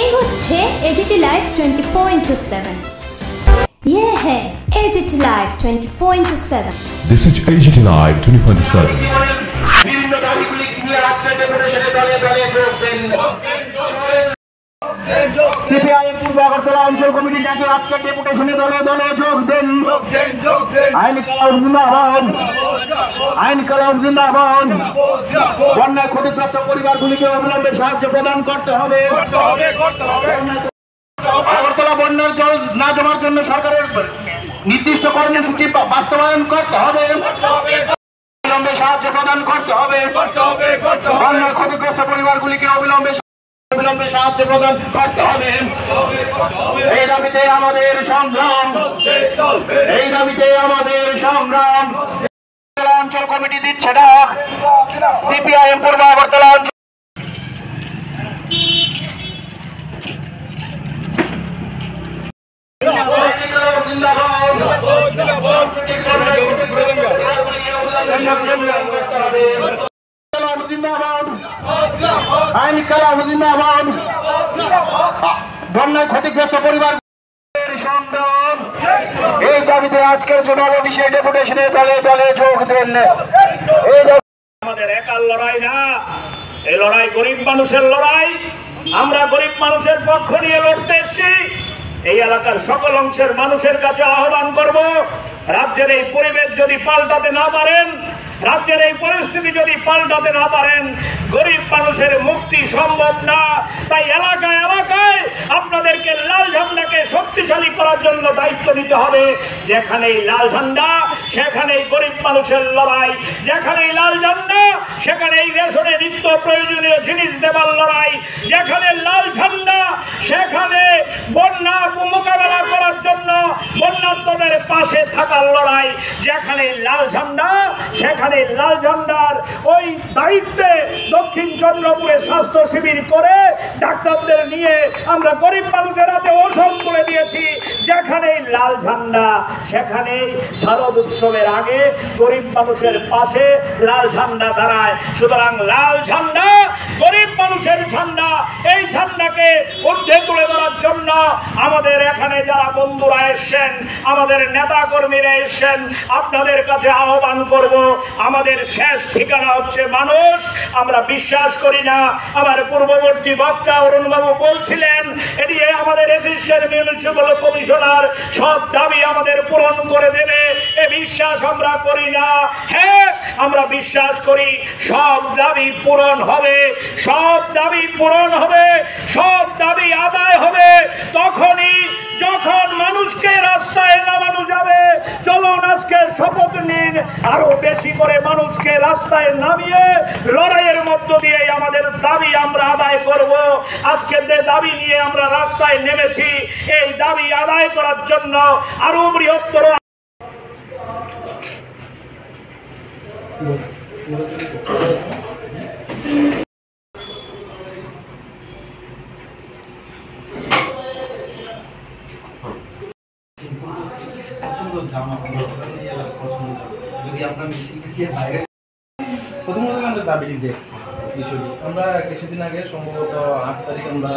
এই হচ্ছে AGT live 24/7। ये है AGT live 24/7। This is AGT Live 24/7। CPIM পূর্ব আগরতলা অঞ্চল কমিটি যাকে আজকের ডেপুটেশনে দলে দলে যোগ দেন। আইন কালাম জিন্দাবাদ, আইন কালাম জিন্দাবাদ। বন্যায় ক্ষতিগ্রস্ত পরিবারগুলিকে অবিলম্বে সাহায্য প্রদান করতে হবে। আগরতলা বন্যার জল না জমার জন্য সরকারের নির্দিষ্ট কর্মসূচি বাস্তবায়ন করতে হবে। অবিলম্বে সাহায্য প্রদান করতে হবে। বন্যায় ক্ষতিগ্রস্ত পরিবারগুলিকে অবিলম্বে সাহায্য প্রদান করতে হবে। এই দাবিতে আমাদের সংগ্রাম, এই দাবিতে আমাদের সংগ্রাম। অঞ্চল কমিটি দিচ্ছে ডাক। সিপিআইএম পূর্ব আগরতলা অঞ্চল আইন কালাম জিন্দাবাদ। বন্যায় ক্ষতিগ্রস্ত পরিবার সংগ্রাম। এই দাবিতে আজকের জুনাল অফিসে ডেপুটেশনে দলে দলে যোগ দেন। আমাদের একার লড়াই না, এই লড়াই গরিব মানুষের লড়াই। আমরা গরিব মানুষের পক্ষ নিয়ে লড়তে এসেছি। এই এলাকার সকল অংশের মানুষের কাছে আহ্বান করব, রাজ্যের এই পরিবেশ যদি পাল্টাতে না পারেন, রাজ্যের এই পরিস্থিতি যদি পাল্টাতে না পারেন, গরিব মানুষের মুক্তি সম্ভব না। তাই এলাকায় এলাকায় আপনাদেরকে লাল ঝান্ডাকে শক্তিশালী করার জন্য দায়িত্ব নিতে হবে। যেখানেই লাল ঝান্ডা সেখানেই গরিব মানুষের লড়াই, যেখানেই লাল ঝান্ডা সেখানেই রেশনে নিত্য প্রয়োজনীয় জিনিস দেবার লড়াই, যেখানে লাল ঝান্ডা সেখানে বন্যা মোকাবেলা করার জন্য বন্যার্তদের পাশে থাকার লড়াই, যেখানে লাল ঝান্ডা সেখানে লাল ঝান্ডার ওই দায়িত্বে দক্ষিণ চন্দ্রপুরে স্বাস্থ্য শিবির করে ডাক্তারদের নিয়ে আমরা গরিব মানুষের হাতে ওষুধ তুলে দিয়েছি। যেখানেই লাল ঝান্ডা সেখানেই শারদ উৎসবের আগে গরিব মানুষের পাশে লাল ঝান্ডা দাঁড়ায়। সুতরাং লাল ঝান্ডা গরিব মানুষের ঝান্ডা, এই ঝান্ডাকে ঊর্ধ্বে তুলে ধরার জন্য আমাদের এখানে যারা বন্ধুরা এসছেন, আমাদের নেতা কর্মীরা এসছেন, আপনাদের কাছে আহ্বান করব, আমাদের শেষ ঠিকানা হচ্ছে মানুষ। আমরা বিশ্বাস করি না, আমার পূর্ববর্তী বক্তা অরুণবাবু বলছিলেন এটি আমাদের অ্যাসিস্ট্যান্ট মিউনিসিপ্যাল কমিশনার সব দাবি আমাদের পূরণ করে দেবে, এ বিশ্বাস আমরা করি না। হ্যাঁ, আমরা বিশ্বাস করি সব দাবি পূরণ হবে, সব দাবি পূরণ হবে, সব দাবি আদায় হবে তখনই যখন মানুষকে রাস্তায় নামানো যাবে। চলুন আজকে শপথ নিন, আরো বেশি করে মানুষকে রাস্তায় নামিয়ে লড়াইয়ের মধ্য দিয়ে আমাদের দাবি আমরা আদায় করব। আজকে যে দাবি নিয়ে আমরা রাস্তায় নেমেছি, এই দাবি আদায় করার জন্য আরো বৃহত্তর প্রথমত আমরা দাবিটি দেখছি বিষয়টি। আমরা কিছুদিন আগে সম্ভবত 8 তারিখ আমরা